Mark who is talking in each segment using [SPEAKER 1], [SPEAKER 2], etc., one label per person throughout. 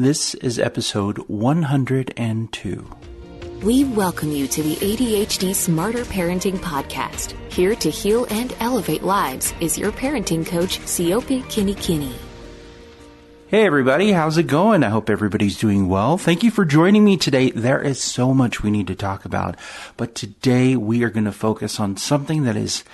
[SPEAKER 1] This is episode 102.
[SPEAKER 2] We welcome you to the ADHD Smarter Parenting Podcast. Here to heal and elevate lives is your parenting coach, Siope Kinney.
[SPEAKER 1] Hey everybody, how's it going? I hope everybody's doing well. Thank you for joining me today. There is so much we need to talk about, but today we are going to focus on something that is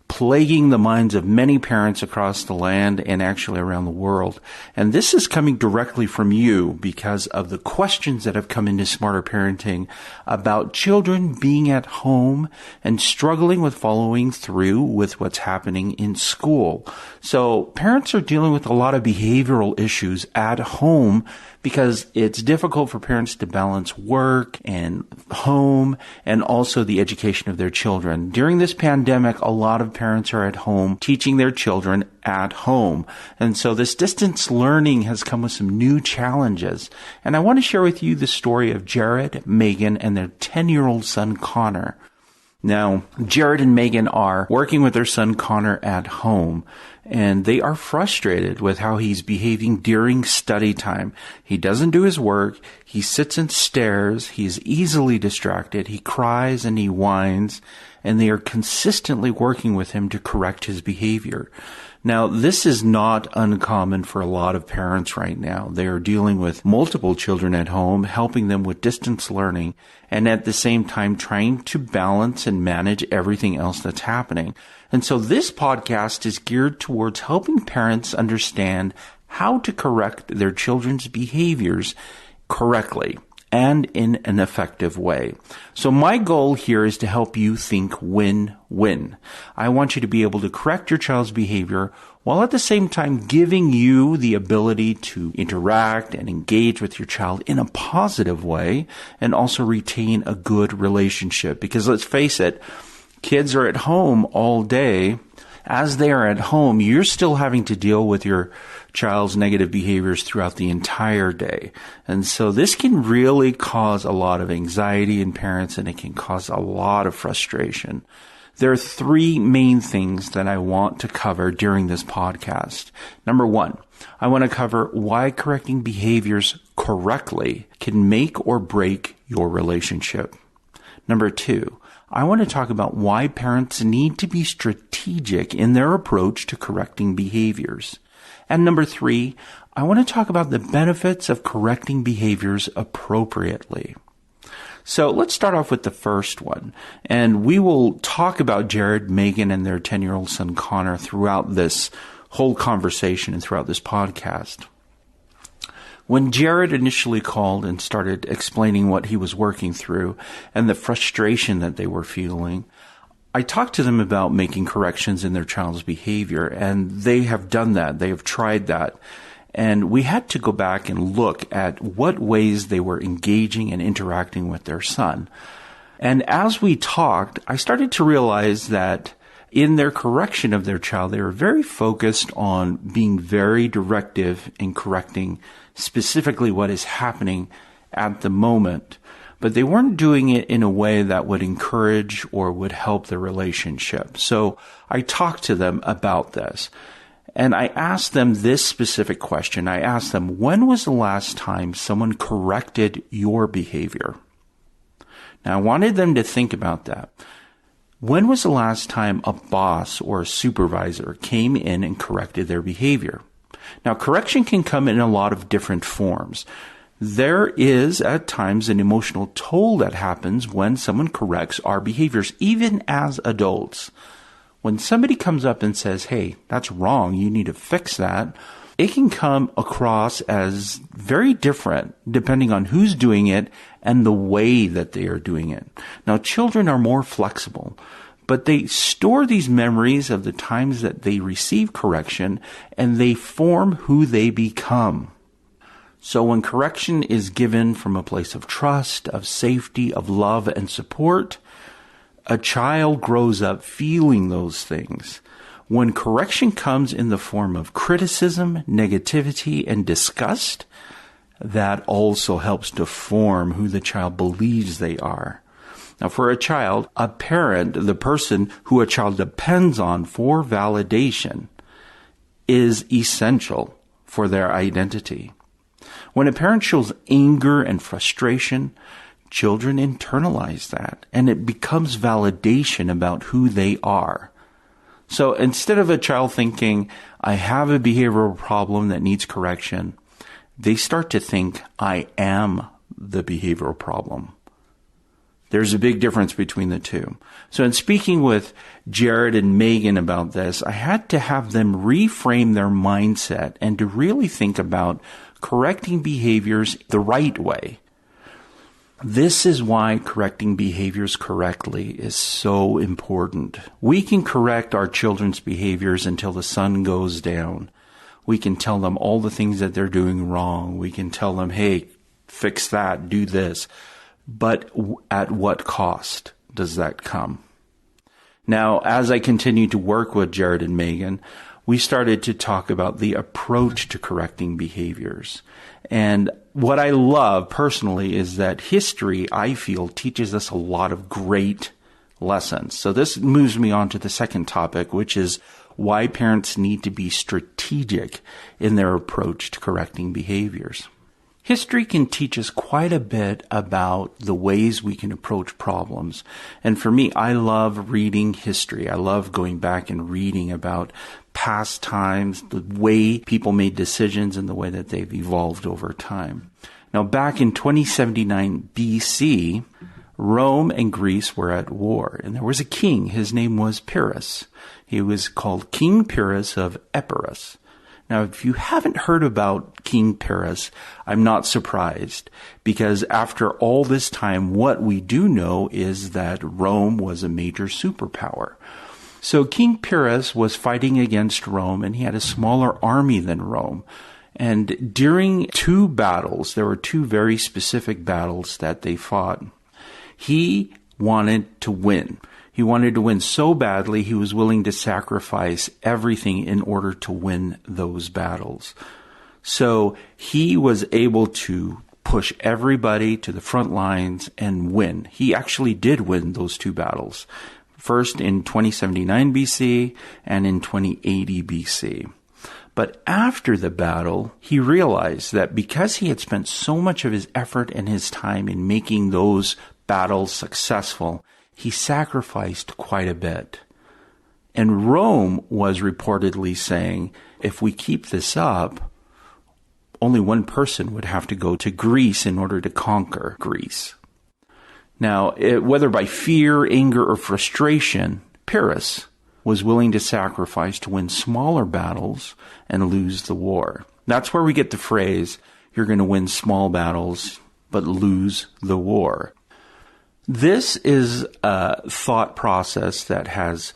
[SPEAKER 1] plaguing the minds of many parents across the land and actually around the world. And this is coming directly from you because of the questions that have come into Smarter Parenting about children being at home and struggling with following through with what's happening in school. So parents are dealing with a lot of behavioral issues at home because it's difficult for parents to balance work and home and also the education of their children. During this pandemic, a lot of parents are at home teaching their children at home. And so this distance learning has come with some new challenges. And I want to share with you the story of Jared, Megan, and their 10-year-old son, Connor. Now, Jared and Megan are working with their son Connor at home, and they are frustrated with how he's behaving during study time. He doesn't do his work, he sits and stares, he's easily distracted, he cries and he whines, and they are consistently working with him to correct his behavior. Now, this is not uncommon for a lot of parents right now. They are dealing with multiple children at home, helping them with distance learning, and at the same time trying to balance and manage everything else that's happening. And so this podcast is geared towards helping parents understand how to correct their children's behaviors correctly and in an effective way. So my goal here is to help you think win-win. I want you to be able to correct your child's behavior while at the same time giving you the ability to interact and engage with your child in a positive way and also retain a good relationship. Because let's face it, kids are at home all day. As they are at home, you're still having to deal with your child's negative behaviors throughout the entire day. And so this can really cause a lot of anxiety in parents, and it can cause a lot of frustration. There are three main things that I want to cover during this podcast. Number one, I want to cover why correcting behaviors correctly can make or break your relationship. Number two, I want to talk about why parents need to be strategic in their approach to correcting behaviors. And number three, I want to talk about the benefits of correcting behaviors appropriately. So let's start off with the first one. And we will talk about Jared, Megan, and their 10-year-old son Connor throughout this whole conversation and throughout this podcast. When Jared initially called and started explaining what he was working through and the frustration that they were feeling, I talked to them about making corrections in their child's behavior, and they have done that. They have tried that. And we had to go back and look at what ways they were engaging and interacting with their son. And as we talked, I started to realize that in their correction of their child, they were very focused on being very directive in correcting specifically what is happening at the moment. But they weren't doing it in a way that would encourage or would help the relationship. So I talked to them about this. And I asked them this specific question. I asked them, when was the last time someone corrected your behavior? Now, I wanted them to think about that. When was the last time a boss or a supervisor came in and corrected their behavior? Now, correction can come in a lot of different forms. There is, at times, an emotional toll that happens when someone corrects our behaviors, even as adults. When somebody comes up and says, hey, that's wrong, you need to fix that, it can come across as very different depending on who's doing it and the way that they are doing it. Now, children are more flexible, but they store these memories of the times that they receive correction, and they form who they become. So when correction is given from a place of trust, of safety, of love and support, a child grows up feeling those things. When correction comes in the form of criticism, negativity, and disgust, that also helps to form who the child believes they are. Now, for a child, a parent, the person who a child depends on for validation, is essential for their identity. When a parent shows anger and frustration, children internalize that, and it becomes validation about who they are. So instead of a child thinking, I have a behavioral problem that needs correction, they start to think, I am the behavioral problem. There's a big difference between the two. So in speaking with Jared and Megan about this, I had to have them reframe their mindset and to really think about correcting behaviors the right way. This is why correcting behaviors correctly is so important. We can correct our children's behaviors until the sun goes down. We can tell them all the things that they're doing wrong. We can tell them, hey, fix that, do this. But at what cost does that come? Now, as I continued to work with Jared and Megan, we started to talk about the approach to correcting behaviors. And what I love personally is that history, I feel, teaches us a lot of great lessons. So this moves me on to the second topic, which is why parents need to be strategic in their approach to correcting behaviors. History can teach us quite a bit about the ways we can approach problems. And for me, I love reading history. I love going back and reading about past times, the way people made decisions and the way that they've evolved over time. Now, back in 2079 BC, Rome and Greece were at war, and there was a king. His name was Pyrrhus. He was called King Pyrrhus of Epirus. Now, if you haven't heard about King Pyrrhus, I'm not surprised, because after all this time, what we do know is that Rome was a major superpower. So King Pyrrhus was fighting against Rome, and he had a smaller army than Rome. And during two battles, there were two very specific battles that they fought. He wanted to win. He wanted to win so badly, he was willing to sacrifice everything in order to win those battles. So he was able to push everybody to the front lines and win. He actually did win those two battles. First in 2079 BC and in 2080 BC. But after the battle, he realized that because he had spent so much of his effort and his time in making those battles successful, he sacrificed quite a bit. And Rome was reportedly saying, if we keep this up, only one person would have to go to Greece in order to conquer Greece. Now, whether by fear, anger, or frustration, Pyrrhus was willing to sacrifice to win smaller battles and lose the war. That's where we get the phrase, you're going to win small battles, but lose the war. This is a thought process that has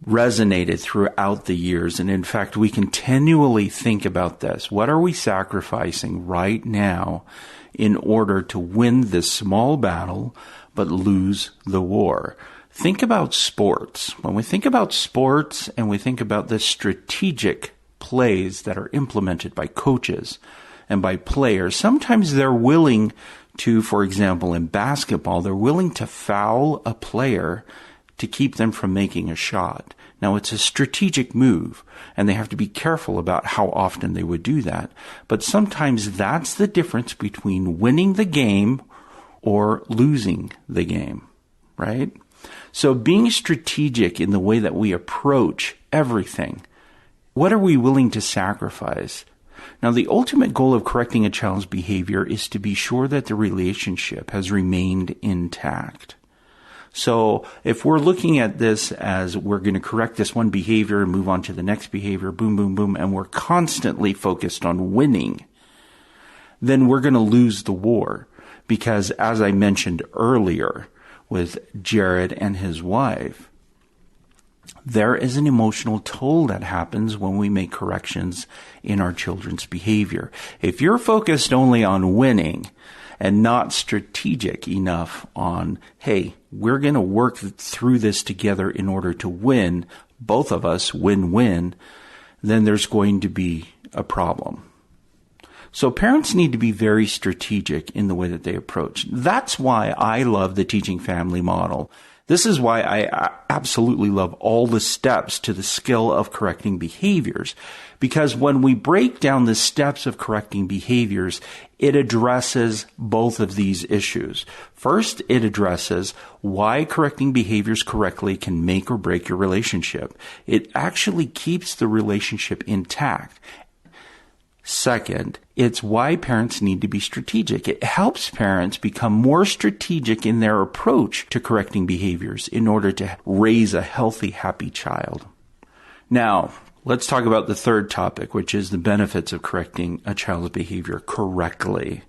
[SPEAKER 1] resonated throughout the years. And in fact, we continually think about this. What are we sacrificing right now in order to win this small battle, but lose the war? Think about sports. When we think about sports and we think about the strategic plays that are implemented by coaches and by players, sometimes they're willing to, for example, in basketball, they're willing to foul a player to keep them from making a shot. Now, it's a strategic move, and they have to be careful about how often they would do that. But sometimes that's the difference between winning the game or losing the game, right? So being strategic in the way that we approach everything, what are we willing to sacrifice? Now, the ultimate goal of correcting a child's behavior is to be sure that the relationship has remained intact. So if we're looking at this as we're going to correct this one behavior and move on to the next behavior, boom, boom, boom, and we're constantly focused on winning, then we're going to lose the war. Because as I mentioned earlier with Jared and his wife, there is an emotional toll that happens when we make corrections in our children's behavior. If you're focused only on winning and not strategic enough on, hey, we're going to work through this together in order to win, both of us win-win, then there's going to be a problem. So parents need to be very strategic in the way that they approach. That's why I love the teaching family model. This is why I absolutely love all the steps to the skill of correcting behaviors. Because when we break down the steps of correcting behaviors, it addresses both of these issues. First, it addresses why correcting behaviors correctly can make or break your relationship. It actually keeps the relationship intact. Second, it's why parents need to be strategic. It helps parents become more strategic in their approach to correcting behaviors in order to raise a healthy, happy child. Now, let's talk about the third topic, which is the benefits of correcting a child's behavior correctly.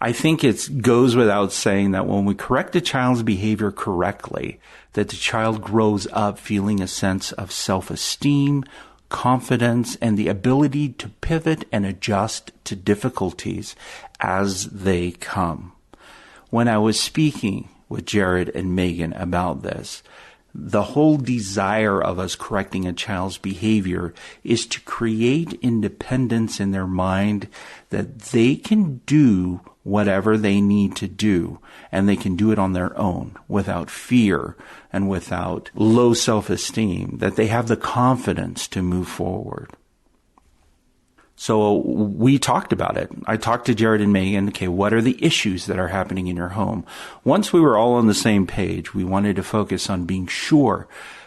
[SPEAKER 1] I think it goes without saying that when we correct a child's behavior correctly, that the child grows up feeling a sense of self-esteem, confidence, and the ability to pivot and adjust to difficulties as they come. When I was speaking with Jared and Megan about this, the whole desire of us correcting a child's behavior is to create independence in their mind that they can do whatever they need to do, and they can do it on their own without fear and without low self-esteem, that they have the confidence to move forward. So we talked about it. I talked to Jared and Megan, okay, what are the issues that are happening in your home? Once we were all on the same page, we wanted to focus on being sure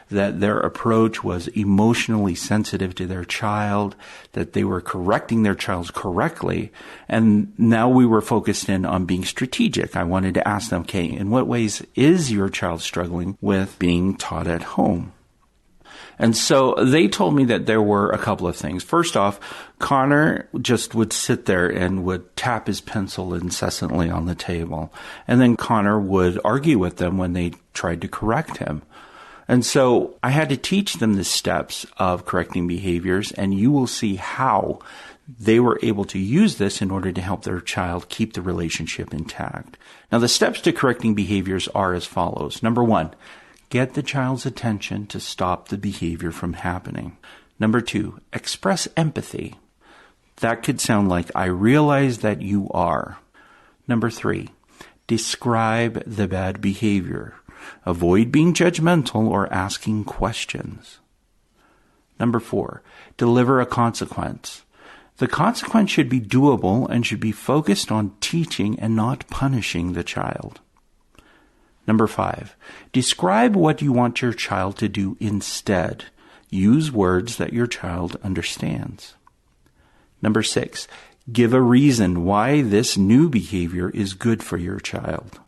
[SPEAKER 1] that their approach was emotionally sensitive to their child, that they were correcting their child correctly, and now we were focused in on being strategic. I wanted to ask them, okay, in what ways is your child struggling with being taught at home? And so they told me that there were a couple of things. First off, Connor just would sit there and would tap his pencil incessantly on the table. And then Connor would argue with them when they tried to correct him. And so I had to teach them the steps of correcting behaviors, and you will see how they were able to use this in order to help their child keep the relationship intact. Now, the steps to correcting behaviors are as follows. Number one, get the child's attention to stop the behavior from happening. Number two, express empathy. That could sound like, I realize that you are. Number three, describe the bad behavior. Avoid being judgmental or asking questions. Number four, deliver a consequence. The consequence should be doable and should be focused on teaching and not punishing the child. Number five, describe what you want your child to do instead. Use words that your child understands. Number six, give a reason why this new behavior is good for your child.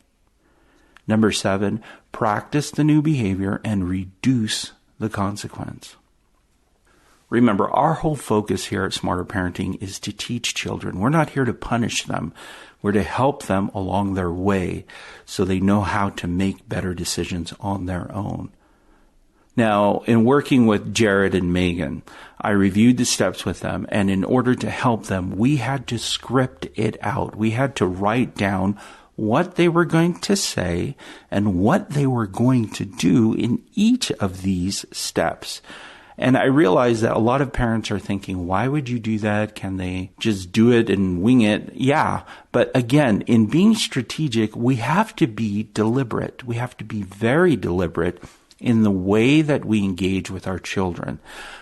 [SPEAKER 1] Number seven, practice the new behavior and reduce the consequence. Remember, our whole focus here at Smarter Parenting is to teach children. We're not here to punish them. We're to help them along their way so they know how to make better decisions on their own. Now, in working with Jared and Megan, I reviewed the steps with them, and in order to help them, we had to script it out. We had to write down what they were going to say and what they were going to do in each of these steps. And I realized that a lot of parents are thinking, why would you do that? Can they just do it and wing it? Yeah. But again, in being strategic, we have to be deliberate. We have to be very deliberate in the way that we engage with our children.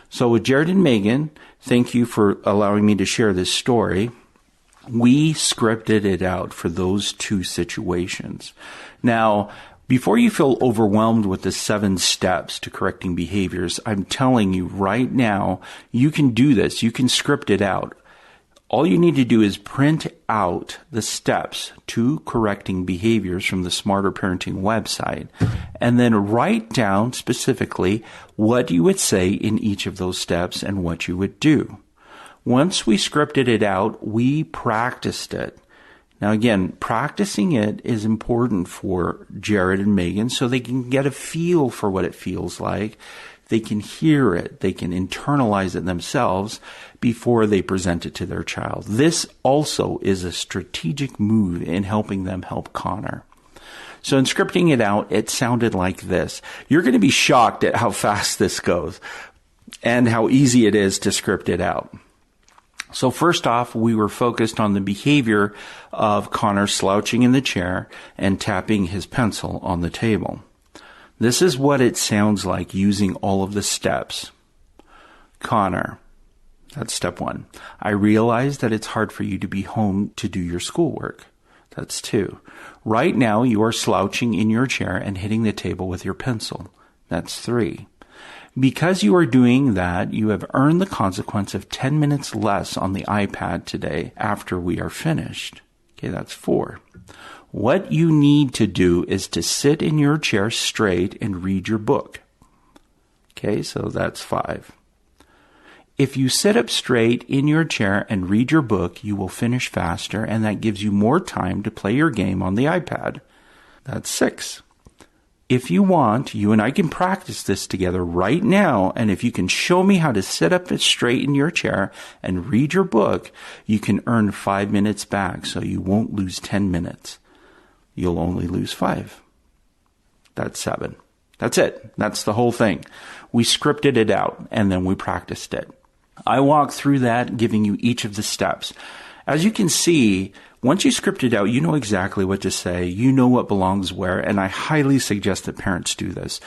[SPEAKER 1] So with Jared and Megan, thank you for allowing me to share this story. We scripted it out for those two situations. Now, before you feel overwhelmed with the 7 steps to correcting behaviors, I'm telling you right now, you can do this. You can script it out. All you need to do is print out the steps to correcting behaviors from the Smarter Parenting website, and then write down specifically what you would say in each of those steps and what you would do. Once we scripted it out, we practiced it. Now again, practicing it is important for Jared and Megan so they can get a feel for what it feels like. They can hear it. They can internalize it themselves before they present it to their child. This also is a strategic move in helping them help Connor. So in scripting it out, it sounded like this. You're going to be shocked at how fast this goes and how easy it is to script it out. So first off, we were focused on the behavior of Connor slouching in the chair and tapping his pencil on the table. This is what it sounds like using all of the steps. Connor, that's step 1. I realize that it's hard for you to be home to do your schoolwork. That's 2. Right now, you are slouching in your chair and hitting the table with your pencil. That's 3. Because you are doing that, you have earned the consequence of 10 minutes less on the iPad today after we are finished. Okay, that's 4. What you need to do is to sit in your chair straight and read your book. Okay, so that's 5. If you sit up straight in your chair and read your book, you will finish faster, and that gives you more time to play your game on the iPad. That's 6. If you want, you and I can practice this together right now, and if you can show me how to sit up straight in your chair and read your book, you can earn 5 minutes back, so you won't lose 10 minutes. You'll only lose 5. That's 7. That's it. That's the whole thing. We scripted it out, and then we practiced it. I walked through that, giving you each of the steps. As you can see, once you script it out, you know exactly what to say. You know what belongs where, and I highly suggest that parents do this.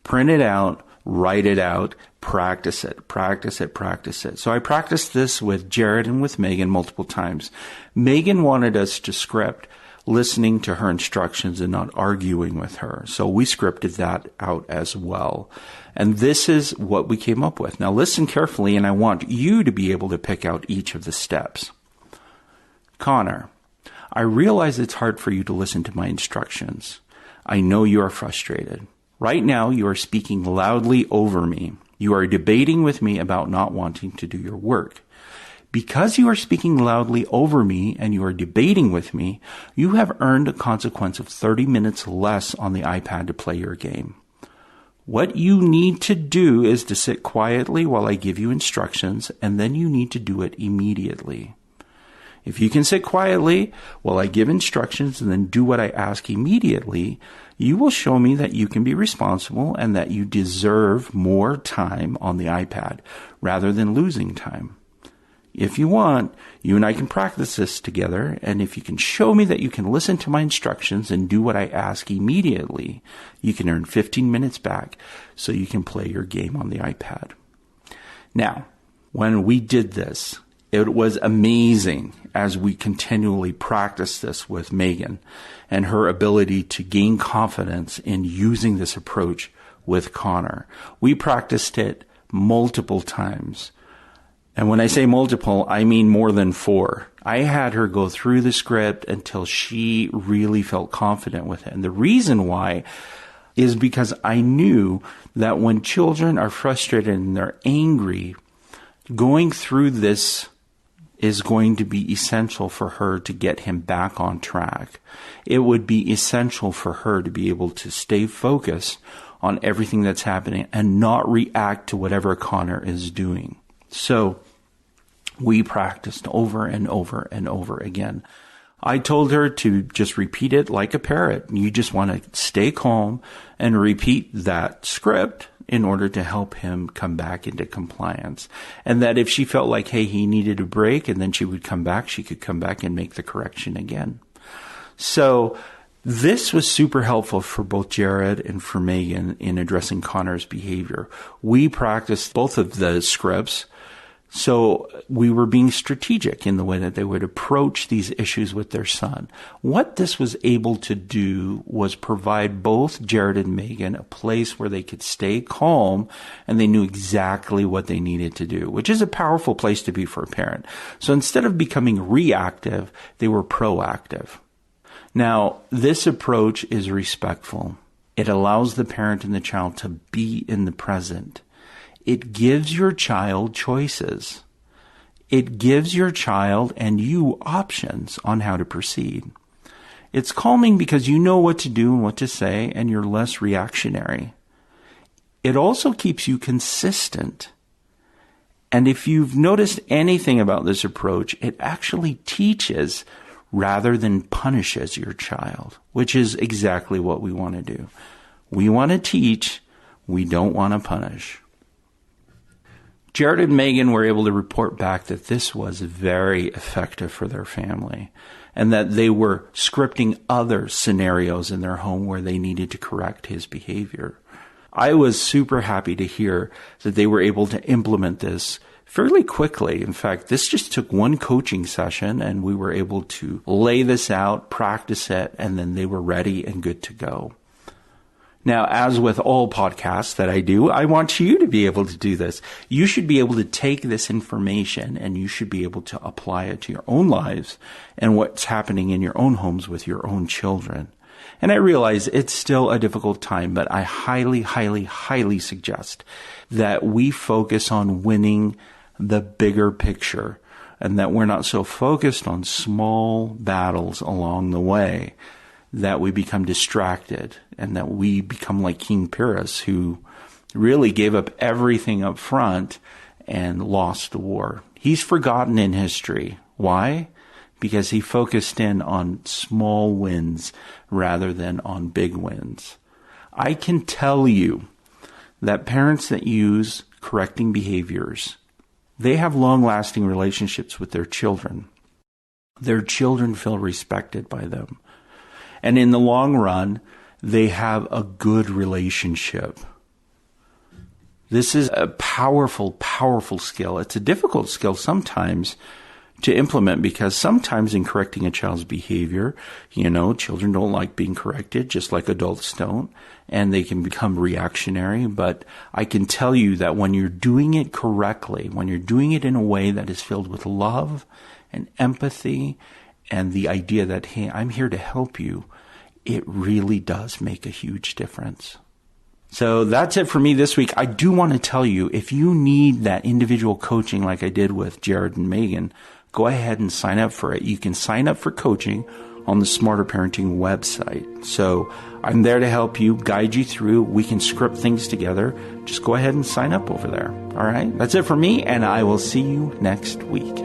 [SPEAKER 1] Print it out, write it out, practice it, practice it, practice it. So I practiced this with Jared and with Megan multiple times. Megan wanted us to script listening to her instructions and not arguing with her. So we scripted that out as well. And this is what we came up with. Now listen carefully, and I want you to be able to pick out each of the steps. Connor, I realize it's hard for you to listen to my instructions. I know you are frustrated. Right now, you are speaking loudly over me. You are debating with me about not wanting to do your work. Because you are speaking loudly over me and you are debating with me, you have earned a consequence of 30 minutes less on the iPad to play your game. What you need to do is to sit quietly while I give you instructions, and then you need to do it immediately. If you can sit quietly while I give instructions and then do what I ask immediately, you will show me that you can be responsible and that you deserve more time on the iPad rather than losing time. If you want, you and I can practice this together, and if you can show me that you can listen to my instructions and do what I ask immediately, you can earn 15 minutes back so you can play your game on the iPad. Now, when we did this, it was amazing as we continually practiced this with Megan and her ability to gain confidence in using this approach with Connor. We practiced it multiple times. And when I say multiple, I mean more than 4. I had her go through the script until she really felt confident with it. And the reason why is because I knew that when children are frustrated and they're angry, going through this is going to be essential for her to get him back on track. It would be essential for her to be able to stay focused on everything that's happening and not react to whatever Connor is doing. So we practiced over and over and over again. I told her to just repeat it like a parrot. You just want to stay calm and repeat that script in order to help him come back into compliance. And that if she felt like, hey, he needed a break, and then she would come back, she could come back and make the correction again. So this was super helpful for both Jared and for Megan in addressing Connor's behavior. We practiced both of the scripts, so we were being strategic in the way that they would approach these issues with their son. What this was able to do was provide both Jared and Megan a place where they could stay calm and they knew exactly what they needed to do, which is a powerful place to be for a parent. So instead of becoming reactive, they were proactive. Now, this approach is respectful. It allows the parent and the child to be in the present. It gives your child choices. It gives your child and you options on how to proceed. It's calming because you know what to do and what to say, and you're less reactionary. It also keeps you consistent. And if you've noticed anything about this approach, it actually teaches rather than punishes your child, which is exactly what we want to do. We want to teach, we don't want to punish. Jared and Megan were able to report back that this was very effective for their family. and that they were scripting other scenarios in their home where they needed to correct his behavior. I was super happy to hear that they were able to implement this fairly quickly. In fact, this just took one coaching session, and we were able to lay this out, practice it, and then they were ready and good to go. Now, as with all podcasts that I do, I want you to be able to do this. You should be able to take this information and you should be able to apply it to your own lives and what's happening in your own homes with your own children. And I realize it's still a difficult time, but I highly, highly, highly suggest that we focus on winning the bigger picture and that we're not so focused on small battles along the way that we become distracted and that we become like King Pyrrhus, who really gave up everything up front and lost the war. He's forgotten in history. Why? Because he focused in on small wins rather than on big wins. I can tell you that parents that use correcting behaviors, they have long-lasting relationships with their children. Their children feel respected by them. And in the long run, they have a good relationship. This is a powerful, powerful skill. It's a difficult skill sometimes to implement because sometimes in correcting a child's behavior, children don't like being corrected, just like adults don't, and they can become reactionary. But I can tell you that when you're doing it correctly, when you're doing it in a way that is filled with love and empathy and the idea that, hey, I'm here to help you, it really does make a huge difference. So that's it for me this week. I do want to tell you, if you need that individual coaching like I did with Jared and Megan, go ahead and sign up for it. You can sign up for coaching on the Smarter Parenting website. So I'm there to help you, guide you through. We can script things together. Just go ahead and sign up over there. All right? That's it for me, and I will see you next week.